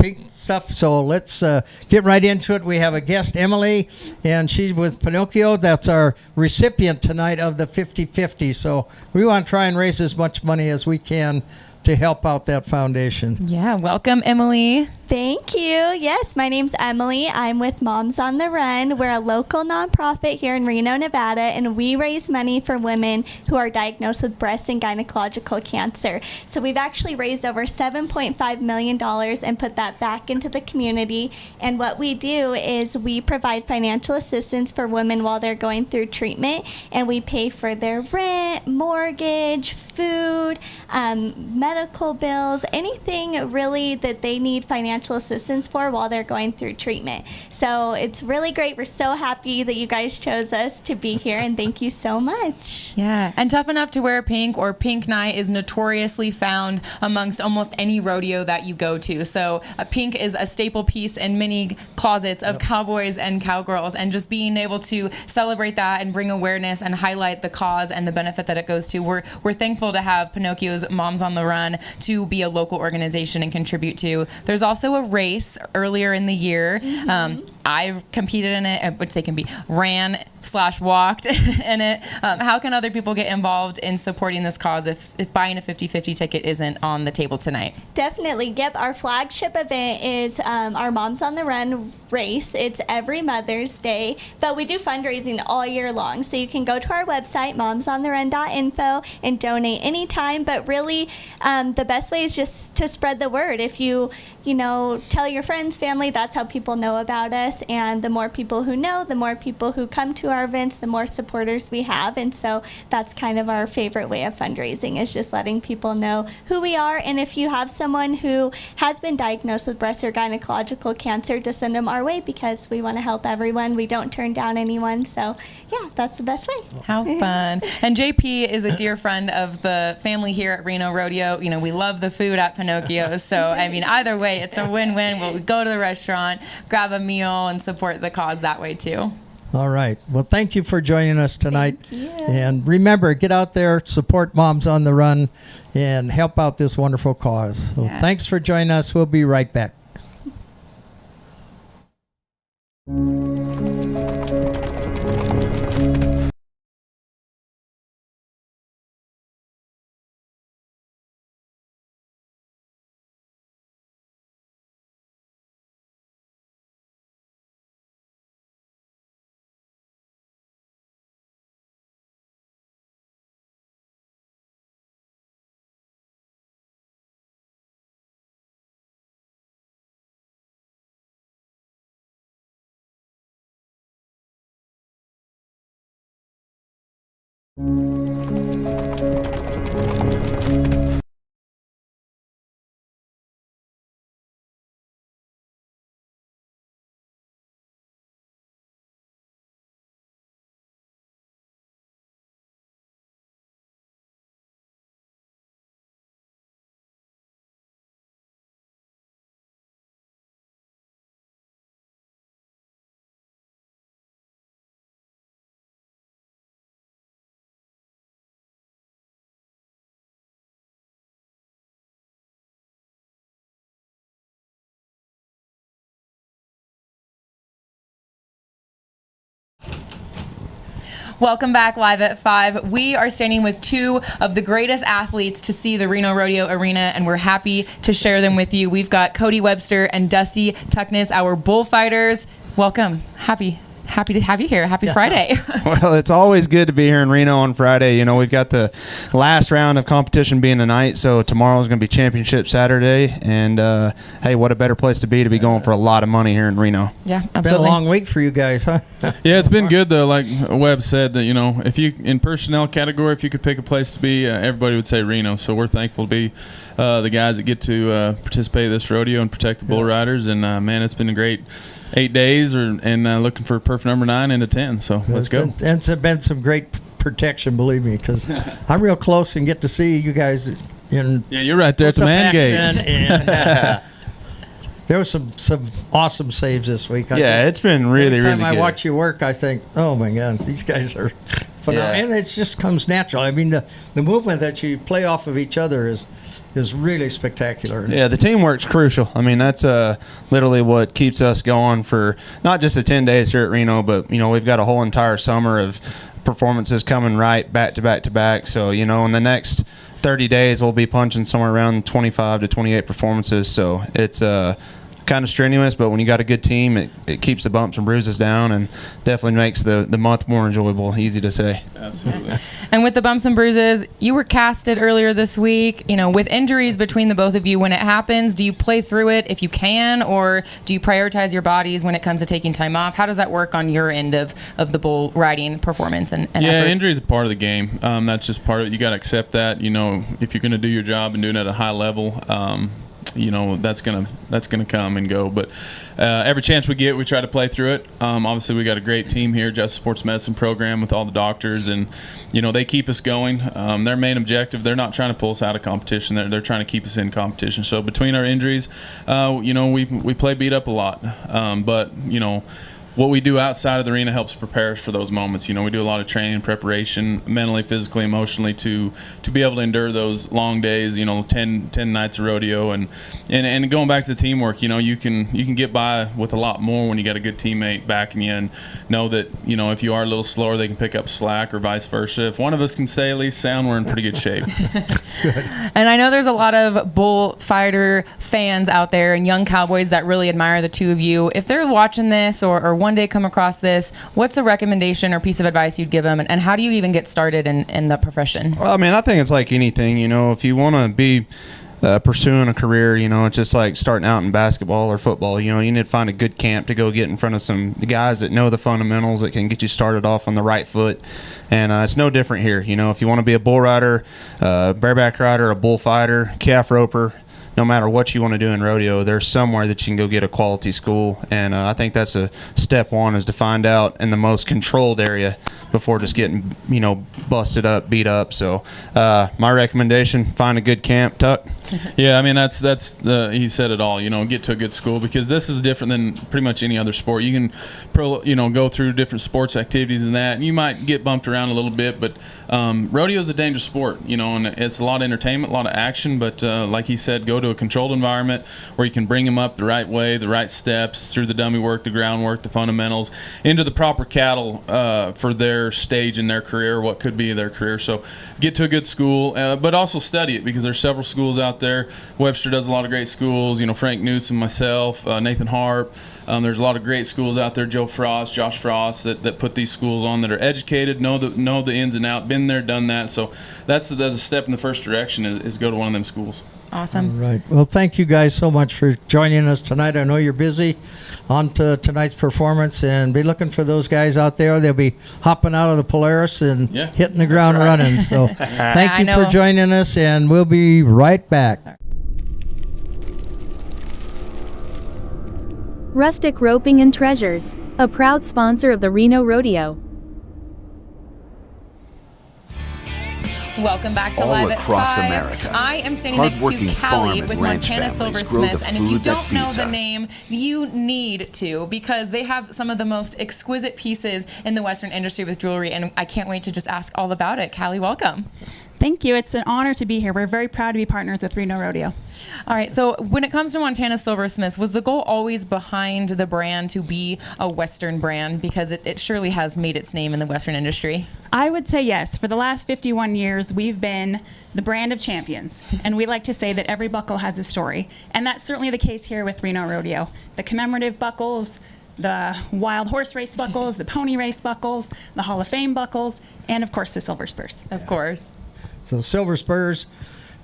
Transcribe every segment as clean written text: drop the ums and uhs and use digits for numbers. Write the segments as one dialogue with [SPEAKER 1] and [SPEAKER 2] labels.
[SPEAKER 1] pink stuff. So let's get right into it. We have a guest, Emily, and she's with Pinocchio. That's our recipient tonight of the 50/50. So we want to try and raise as much money as we can to help out that foundation.
[SPEAKER 2] Yeah, welcome, Emily.
[SPEAKER 3] Thank you. Yes, my name's Emily. I'm with Moms on the Run. We're a local nonprofit here in Reno, Nevada, and we raise money for women who are diagnosed with breast and gynecological cancer. So we've actually raised over $7.5 million and put that back into the community. And what we do is we provide financial assistance for women while they're going through treatment, and we pay for their rent, mortgage, food, medical bills, anything really that they need financial assistance for while they're going through treatment. So it's really great. We're so happy that you guys chose us to be here, and thank you so much.
[SPEAKER 2] Yeah, and Tough Enough to Wear Pink or Pink Night is notoriously found amongst almost any rodeo that you go to. So pink is a staple piece in many closets of cowboys and cowgirls, and just being able to celebrate that and bring awareness and highlight the cause and the benefit that it goes to. We're thankful to have Pinocchio's Moms on the Run to be a local organization and contribute to. There's also a race earlier in the year. I've competed in it. I would say ran/walked in it. How can other people get involved in supporting this cause if buying a 50/50 ticket isn't on the table tonight?
[SPEAKER 3] Definitely. Yep. Our flagship event is our Moms on the Run race. It's every Mother's Day, but we do fundraising all year long. So you can go to our website, momsontherun.info, and donate anytime. But really, the best way is just to spread the word. If you tell your friends, family, that's how people know about us. And the more people who know, the more people who come to our events, the more supporters we have. And so that's kind of our favorite way of fundraising, is just letting people know who we are. And if you have someone who has been diagnosed with breast or gynecological cancer, to send them our way, because we want to help everyone. We don't turn down anyone. So yeah, that's the best way.
[SPEAKER 2] How fun. And JP is a dear friend of the family here at Reno Rodeo. We love the food at Pinocchio's. So either way, it's a win-win. We'll go to the restaurant, grab a meal, and support the cause that way too.
[SPEAKER 1] All right. Well, thank you for joining us tonight.
[SPEAKER 3] Thank you.
[SPEAKER 1] And remember, get out there, support Moms on the Run, and help out this wonderful cause. So thanks for joining us. We'll be right back.
[SPEAKER 2] Welcome back, Live at 5. We are standing with two of the greatest athletes to see the Reno Rodeo Arena, and we're happy to share them with you. We've got Cody Webster and Dusty Tuckness, our bullfighters. Welcome. Happy to have you here. Happy Friday.
[SPEAKER 4] Well, it's always good to be here in Reno on Friday. We've got the last round of competition being tonight, so tomorrow's going to be championship Saturday. And, hey, what a better place to be going for a lot of money here in Reno.
[SPEAKER 2] Yeah, absolutely.
[SPEAKER 1] Been a long week for you guys, huh?
[SPEAKER 5] Yeah, it's been good, though. Like Webb said, that, if you, in personnel category, if you could pick a place to be, everybody would say Reno. So we're thankful to be the guys that get to participate in this rodeo and protect the bull riders. And, man, it's been a great 8 days, and looking for perfect number 9 into 10. So let's go.
[SPEAKER 1] And it's been some great protection, believe me, because I'm real close and get to see you guys in.
[SPEAKER 5] Yeah, you're right there at the man gate.
[SPEAKER 1] And, there was some awesome saves this week.
[SPEAKER 4] It's been really, really good.
[SPEAKER 1] Every time I watch you work, I think, oh my God, these guys are phenomenal. Yeah. And it just comes natural. I mean, the movement that you play off of each other is is really spectacular.
[SPEAKER 4] Yeah, the teamwork's crucial. I mean, that's literally what keeps us going for not just the 10 days here at Reno, but, we've got a whole entire summer of performances coming right back to back to back. So, in the next 30 days, we'll be punching somewhere around 25 to 28 performances. So it's kind of strenuous, but when you got a good team, it keeps the bumps and bruises down and definitely makes the month more enjoyable. Easy to say.
[SPEAKER 5] Absolutely.
[SPEAKER 2] And with the bumps and bruises, you were casted earlier this week. With injuries between the both of you, when it happens, do you play through it if you can, or do you prioritize your bodies when it comes to taking time off? How does that work on your end of the bull riding performance and efforts?
[SPEAKER 5] Injury is a part of the game. That's just part of it. You got to accept that. If you're going to do your job and doing it at a high level, that's gonna come and go. But every chance we get, we try to play through it. Obviously, we got a great team here, Justice Sports Medicine program with all the doctors, and they keep us going. Their main objective, they're not trying to pull us out of competition. They're trying to keep us in competition. So between our injuries, we play beat up a lot. But what we do outside of the arena helps prepare us for those moments. We do a lot of training and preparation, mentally, physically, emotionally, to be able to endure those long days. 10 nights of rodeo, and going back to the teamwork. You can get by with a lot more when you got a good teammate backing you, and know that if you are a little slower, they can pick up slack, or vice versa. If one of us can stay at least sound, we're in pretty good shape.
[SPEAKER 2] And I know there's a lot of bullfighter fans out there and young cowboys that really admire the two of you. If they're watching this or one day come across this, what's a recommendation or piece of advice you'd give them, and how do you even get started in the profession?
[SPEAKER 4] Well, I think it's like anything. If you want to be pursuing a career, it's just like starting out in basketball or football. You need to find a good camp to go get in front of some guys that know the fundamentals, that can get you started off on the right foot. And it's no different here. If you want to be a bull rider, bareback rider, a bullfighter, calf roper, no matter what you want to do in rodeo, there's somewhere that you can go get a quality school. And I think that's a step one, is to find out in the most controlled area before just getting, busted up, beat up. So my recommendation, find a good camp, Tuck.
[SPEAKER 5] Yeah, that's he said it all. Get to a good school, because this is different than pretty much any other sport. You can go through different sports activities and that, and you might get bumped around a little bit, but rodeo is a dangerous sport, and it's a lot of entertainment, a lot of action. But like he said, go to a controlled environment where you can bring them up the right way, the right steps, through the dummy work, the groundwork, the fundamentals, into the proper cattle for their stage in their career, what could be their career. So get to a good school, but also study it, because there's several schools out there. Webster does a lot of great schools. Frank Newsom, myself, Nathan Harp. There's a lot of great schools out there. Joe Frost, Josh Frost, that put these schools on, that are educated, know the ins and outs, been there, done that. So that's the step in the first direction, is go to one of them schools.
[SPEAKER 2] Awesome.
[SPEAKER 1] All right. Well, thank you guys so much for joining us tonight. I know you're busy. On to tonight's performance, and be looking for those guys out there. They'll be hopping out of the Polaris and hitting the ground running. So thank you for joining us, and we'll be right back.
[SPEAKER 6] Rustic Roping and Treasures, a proud sponsor of the Reno Rodeo.
[SPEAKER 2] Welcome back to
[SPEAKER 7] All
[SPEAKER 2] Live
[SPEAKER 7] across
[SPEAKER 2] at 5.
[SPEAKER 7] America,
[SPEAKER 2] I am standing next to
[SPEAKER 7] hardworking farm
[SPEAKER 2] Callie
[SPEAKER 7] and
[SPEAKER 2] with
[SPEAKER 7] ranch
[SPEAKER 2] Montana
[SPEAKER 7] families grow the
[SPEAKER 2] Silversmith, and if you
[SPEAKER 7] food that
[SPEAKER 2] don't know
[SPEAKER 7] feeds
[SPEAKER 2] the
[SPEAKER 7] us.
[SPEAKER 2] name, you need to, because they have some of the most exquisite pieces in the Western industry with jewelry, and I can't wait to just ask all about it. Callie, welcome.
[SPEAKER 8] Thank you. It's an honor to be here. We're very proud to be partners with Reno Rodeo.
[SPEAKER 2] All right, so when it comes to Montana Silversmiths, was the goal always behind the brand to be a Western brand? Because it surely has made its name in the Western industry.
[SPEAKER 8] I would say yes. For the last 51 years, we've been the brand of champions. And we like to say that every buckle has a story. And that's certainly the case here with Reno Rodeo. The commemorative buckles, the wild horse race buckles, the pony race buckles, the Hall of Fame buckles, and of course the silver spurs.
[SPEAKER 2] Of course.
[SPEAKER 1] So silver spurs,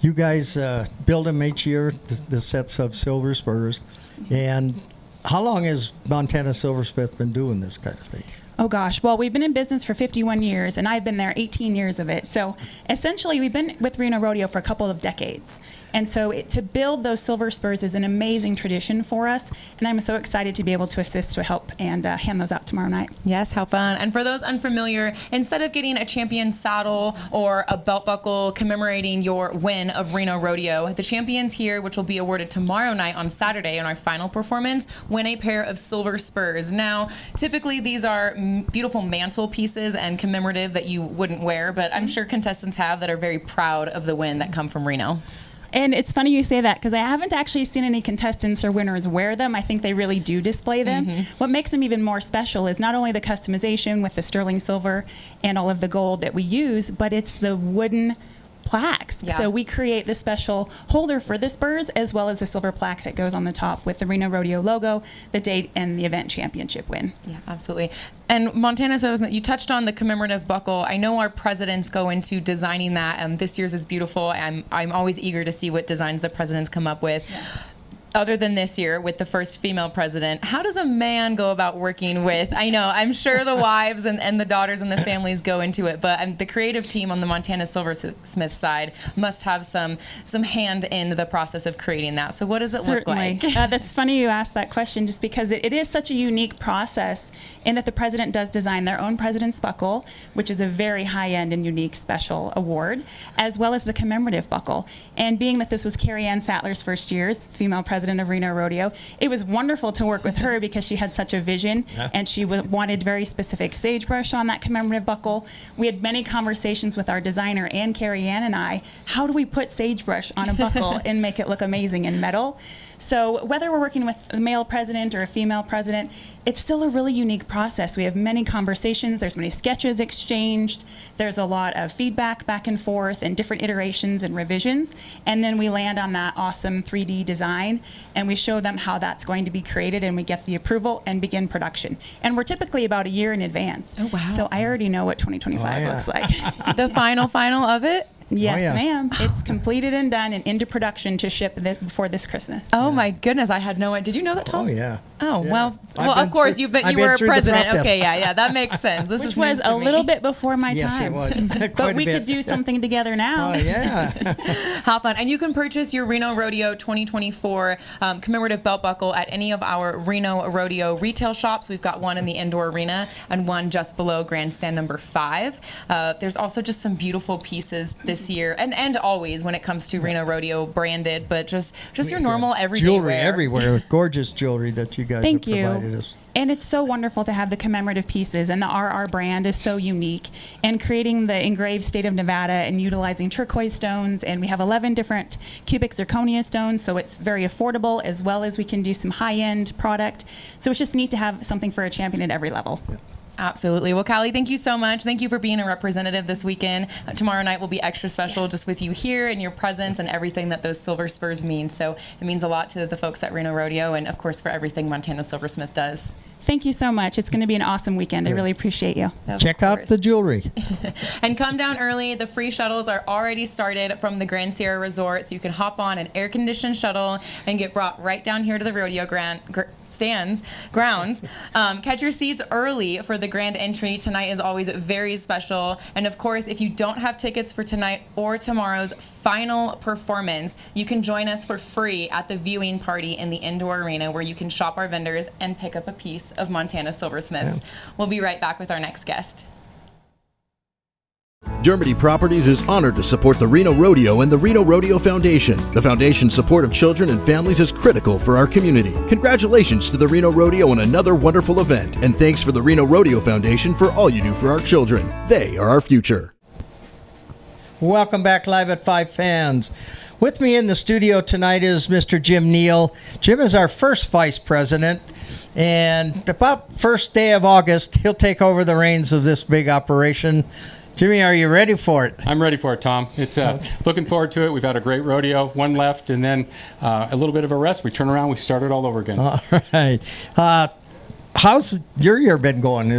[SPEAKER 1] you guys build them each year, the sets of silver spurs. And how long has Montana Silversmith been doing this kind of thing?
[SPEAKER 8] Oh gosh, well, we've been in business for 51 years, and I've been there 18 years of it. So essentially, we've been with Reno Rodeo for a couple of decades. And so to build those silver spurs is an amazing tradition for us, and I'm so excited to be able to assist to help and hand those out tomorrow night.
[SPEAKER 2] Yes, how fun. And for those unfamiliar, instead of getting a champion saddle or a belt buckle commemorating your win of Reno Rodeo, the champions here, which will be awarded tomorrow night on Saturday in our final performance, win a pair of silver spurs. Now, typically these are beautiful mantle pieces and commemorative that you wouldn't wear, but I'm sure contestants have that are very proud of the win that come from Reno.
[SPEAKER 8] And it's funny you say that because I haven't actually seen any contestants or winners wear them. I think they really do display them. What makes them even more special is not only the customization with the sterling silver and all of the gold that we use, but it's the wooden plaques.
[SPEAKER 2] Yeah.
[SPEAKER 8] So we create the special holder for the spurs as well as the silver plaque that goes on the top with the Reno Rodeo logo, the date, and the event championship win.
[SPEAKER 2] Yeah, absolutely. And Montana Silversmith, you touched on the commemorative buckle. I know our presidents go into designing that. This year's is beautiful. I'm always eager to see what designs the presidents come up with. Yeah. Other than this year with the first female president, how does a man go about working with, I know, I'm sure the wives and the daughters and the families go into it, but the creative team on the Montana Silversmith side must have some hand in the process of creating that. So what does it look like?
[SPEAKER 8] That's funny you asked that question just because it is such a unique process in that the president does design their own president's buckle, which is a very high-end and unique special award, as well as the commemorative buckle. And being that this was Carrie Ann Sattler's first year's female president of Reno Rodeo, it was wonderful to work with her because she had such a vision and she wanted very specific sagebrush on that commemorative buckle. We had many conversations with our designer and Carrie Ann and I, how do we put sagebrush on a buckle and make it look amazing in metal? So whether we're working with a male president or a female president, it's still a really unique process. We have many conversations, there's many sketches exchanged, there's a lot of feedback back and forth and different iterations and revisions, and then we land on that awesome 3D design and we show them how that's going to be created and we get the approval and begin production. And we're typically about a year in advance.
[SPEAKER 2] Oh, wow.
[SPEAKER 8] So I already know what 2025 looks like.
[SPEAKER 2] The final of it?
[SPEAKER 8] Yes, ma'am. It's completed and done and into production to ship before this Christmas.
[SPEAKER 2] Oh my goodness, I had no idea. Did you know that, Tom?
[SPEAKER 1] Oh yeah.
[SPEAKER 2] Oh
[SPEAKER 1] Yeah.
[SPEAKER 2] well,
[SPEAKER 1] I've
[SPEAKER 2] of course
[SPEAKER 1] been
[SPEAKER 2] you
[SPEAKER 1] through
[SPEAKER 2] were
[SPEAKER 1] the
[SPEAKER 2] president.
[SPEAKER 1] process.
[SPEAKER 2] Okay, yeah, that makes sense. This
[SPEAKER 8] Which
[SPEAKER 2] is
[SPEAKER 8] was
[SPEAKER 2] news to
[SPEAKER 8] a
[SPEAKER 2] me.
[SPEAKER 8] little bit before my
[SPEAKER 1] Yes,
[SPEAKER 8] time.
[SPEAKER 1] it was. Quite
[SPEAKER 8] But
[SPEAKER 1] a
[SPEAKER 8] we
[SPEAKER 1] bit.
[SPEAKER 8] could do something together now.
[SPEAKER 1] Oh yeah.
[SPEAKER 2] How fun. And you can purchase your Reno Rodeo 2024 commemorative belt buckle at any of our Reno Rodeo retail shops. We've got one in the indoor arena and one just below grandstand number 5. There's also just some beautiful pieces this year and always when it comes to Reno Rodeo branded, but just your normal everyday
[SPEAKER 1] Jewelry
[SPEAKER 2] wear.
[SPEAKER 1] everywhere. Gorgeous jewelry that you guys
[SPEAKER 8] Thank
[SPEAKER 1] have
[SPEAKER 8] you.
[SPEAKER 1] provided us.
[SPEAKER 8] And it's so wonderful to have the commemorative pieces, and the RR brand is so unique. And creating the engraved state of Nevada and utilizing turquoise stones, and we have 11 different cubic zirconia stones, so it's very affordable, as well as we can do some high-end product. So it's just neat to have something for a champion at every level.
[SPEAKER 1] Yeah.
[SPEAKER 2] Absolutely. Well, Callie, thank you so much. Thank you for being a representative this weekend. Tomorrow night will be extra special just with you here and your presence and everything that those silver spurs mean. So it means a lot to the folks at Reno Rodeo and, of course, for everything Montana Silversmith does.
[SPEAKER 8] Thank you so much. It's going to be an awesome weekend. I really appreciate you.
[SPEAKER 2] Of
[SPEAKER 1] Check out
[SPEAKER 2] course.
[SPEAKER 1] the jewelry.
[SPEAKER 2] And come down early. The free shuttles are already started from the Grand Sierra Resort, so you can hop on an air-conditioned shuttle and get brought right down here to the rodeo grounds. Catch your seats early for the grand entry. Tonight is always very special. And of course, if you don't have tickets for tonight or tomorrow's final performance, you can join us for free at the viewing party in the indoor arena where you can shop our vendors and pick up a piece of Montana Silversmiths. We'll be right back with our next guest.
[SPEAKER 7] Dermody Properties is honored to support the Reno Rodeo and the Reno Rodeo Foundation. The foundation's support of children and families is critical for our community. Congratulations to the Reno Rodeo on another wonderful event, and thanks for the Reno Rodeo Foundation for all you do for our children. They are our future.
[SPEAKER 1] Welcome back, Live at 5 fans. With me in the studio tonight is Mr. Jim Neal. Jim is our first vice president, and about first day of August, he'll take over the reins of this big operation. Jimmy, are you ready for it?
[SPEAKER 9] I'm ready for it, Tom. It's looking forward to it. We've had a great rodeo, one left, and then a little bit of a rest. We turn around, we start it all over again.
[SPEAKER 1] All right. How's your year been going?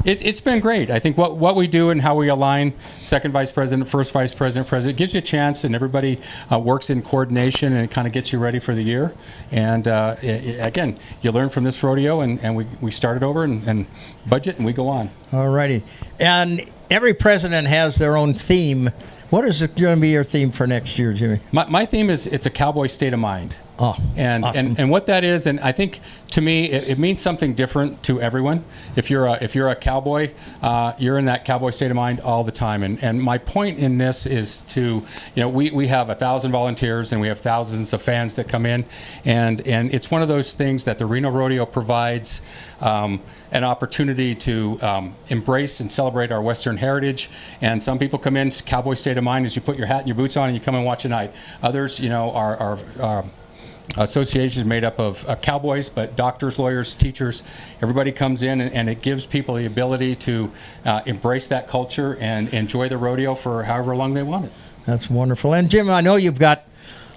[SPEAKER 9] It's been great. I think what we do and how we align second vice president, first vice president, president, gives you a chance, and everybody works in coordination, and it kind of gets you ready for the year. And again, you learn from this rodeo, and we start it over and budget, and we go on.
[SPEAKER 1] All righty. And every president has their own theme. What is going to be your theme for next year, Jimmy?
[SPEAKER 9] My theme is it's a cowboy state of mind.
[SPEAKER 1] Oh,
[SPEAKER 9] and,
[SPEAKER 1] awesome.
[SPEAKER 9] and what that is, and I think to me it means something different to everyone. If you're a cowboy, you're in that cowboy state of mind all the time. And my point in this is to, we have 1,000 volunteers and we have thousands of fans that come in, and it's one of those things that the Reno Rodeo provides an opportunity to embrace and celebrate our Western heritage. And some people come in cowboy state of mind as you put your hat and your boots on and you come and watch a night. Others, are associations made up of cowboys, but doctors, lawyers, teachers, everybody comes in, and it gives people the ability to embrace that culture and enjoy the rodeo for however long they want it.
[SPEAKER 1] That's wonderful. And Jim, I know you've got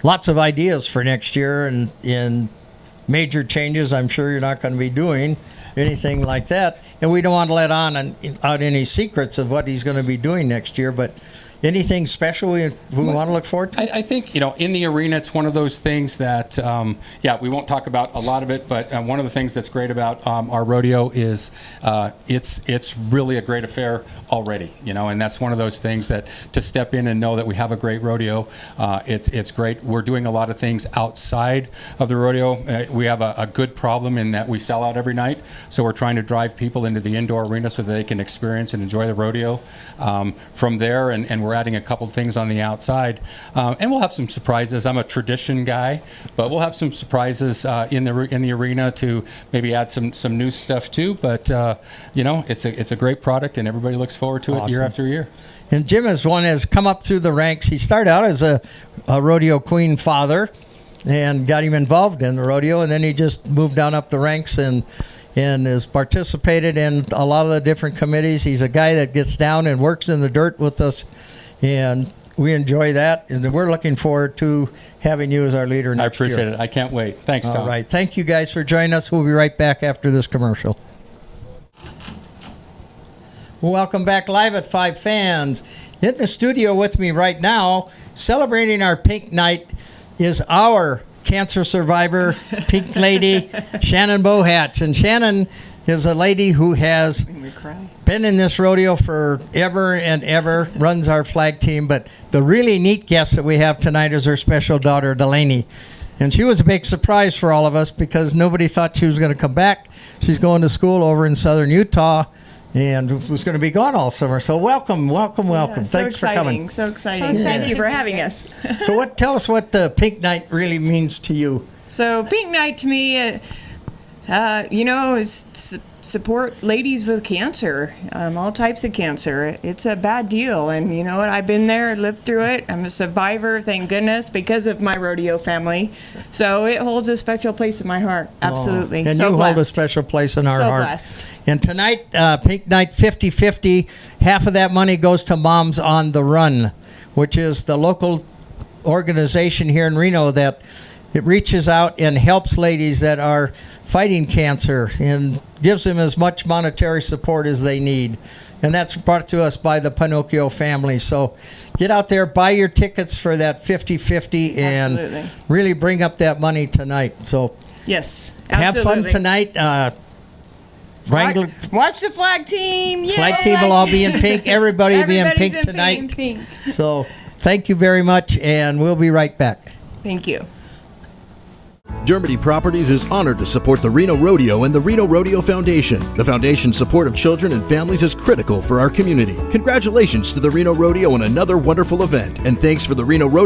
[SPEAKER 1] lots of ideas for next year and major changes. I'm sure you're not going to be doing anything like that. And we don't want to let out any secrets of what he's going to be doing next year, but anything special we want to look forward to?
[SPEAKER 9] I think, in the arena, it's one of those things that, we won't talk about a lot of it, but one of the things that's great about our rodeo is it's really a great affair already, and that's one of those things that to step in and know that we have a great rodeo, it's great. We're doing a lot of things outside of the rodeo. We have a good problem in that we sell out every night, so we're trying to drive people into the indoor arena so that they can experience and enjoy the rodeo. From there, and we're adding a couple things on the outside, and we'll have some surprises. I'm a tradition guy, but we'll have some surprises in the arena to maybe add some new stuff too. But it's a great product, and everybody looks forward to it year after year.
[SPEAKER 1] And Jim is one has come up through the ranks. He started out as a rodeo queen father, and got him involved in the rodeo, and then he just moved down up the ranks and has participated in a lot of the different committees. He's a guy that gets down and works in the dirt with us, and we enjoy that. And we're looking forward to having you as our leader next year.
[SPEAKER 9] I appreciate it. I can't wait. Thanks, Tom.
[SPEAKER 1] All right. Thank you guys for joining us. We'll be right back after this commercial. Welcome back live at 5 Fans. In the studio with me right now, celebrating our Pink Night, is our cancer survivor, Pink Lady, Shannon Bohatch. And Shannon is a lady who has been in this rodeo forever and ever, runs our flag team. But the really neat guest that we have tonight is her special daughter, Delaney. And she was a big surprise for all of us because nobody thought she was going to come back. She's going to school over in southern Utah and was going to be gone all summer. So welcome.
[SPEAKER 10] Yeah,
[SPEAKER 1] Thanks for coming.
[SPEAKER 10] So exciting. Thank you for having us.
[SPEAKER 1] So tell us what the Pink Night really means to you.
[SPEAKER 10] So Pink Night to me, is support ladies with cancer, all types of cancer. It's a bad deal, and you know what? I've been there, lived through it. I'm a survivor, thank goodness, because of my rodeo family. So it holds a special place in my heart. Absolutely.
[SPEAKER 1] And
[SPEAKER 10] so
[SPEAKER 1] you
[SPEAKER 10] blessed.
[SPEAKER 1] hold a special place in our
[SPEAKER 10] So
[SPEAKER 1] heart.
[SPEAKER 10] blessed.
[SPEAKER 1] And tonight, Pink Night 50-50, half of that money goes to Moms on the Run, which is the local organization here in Reno that it reaches out and helps ladies that are fighting cancer and gives them as much monetary support as they need. And that's brought to us by the Pinocchio family. So get out there, buy your tickets for that 50-50 and
[SPEAKER 10] Absolutely.
[SPEAKER 1] really bring up that money tonight. So
[SPEAKER 10] Yes,
[SPEAKER 1] have
[SPEAKER 10] absolutely.
[SPEAKER 1] fun tonight. Wrangler
[SPEAKER 10] Watch the flag team. Yay!
[SPEAKER 1] flag team will all be in pink. Everybody will be in
[SPEAKER 10] Everybody's
[SPEAKER 1] pink tonight.
[SPEAKER 10] Pink.
[SPEAKER 1] So thank you very much, and we'll be right back.
[SPEAKER 10] Thank you.
[SPEAKER 7] Dermody Properties is honored to support the Reno Rodeo and the Reno Rodeo Foundation. The foundation's support of children and families is critical for our community. Congratulations to the Reno Rodeo on another wonderful event, and thanks for the Reno Rodeo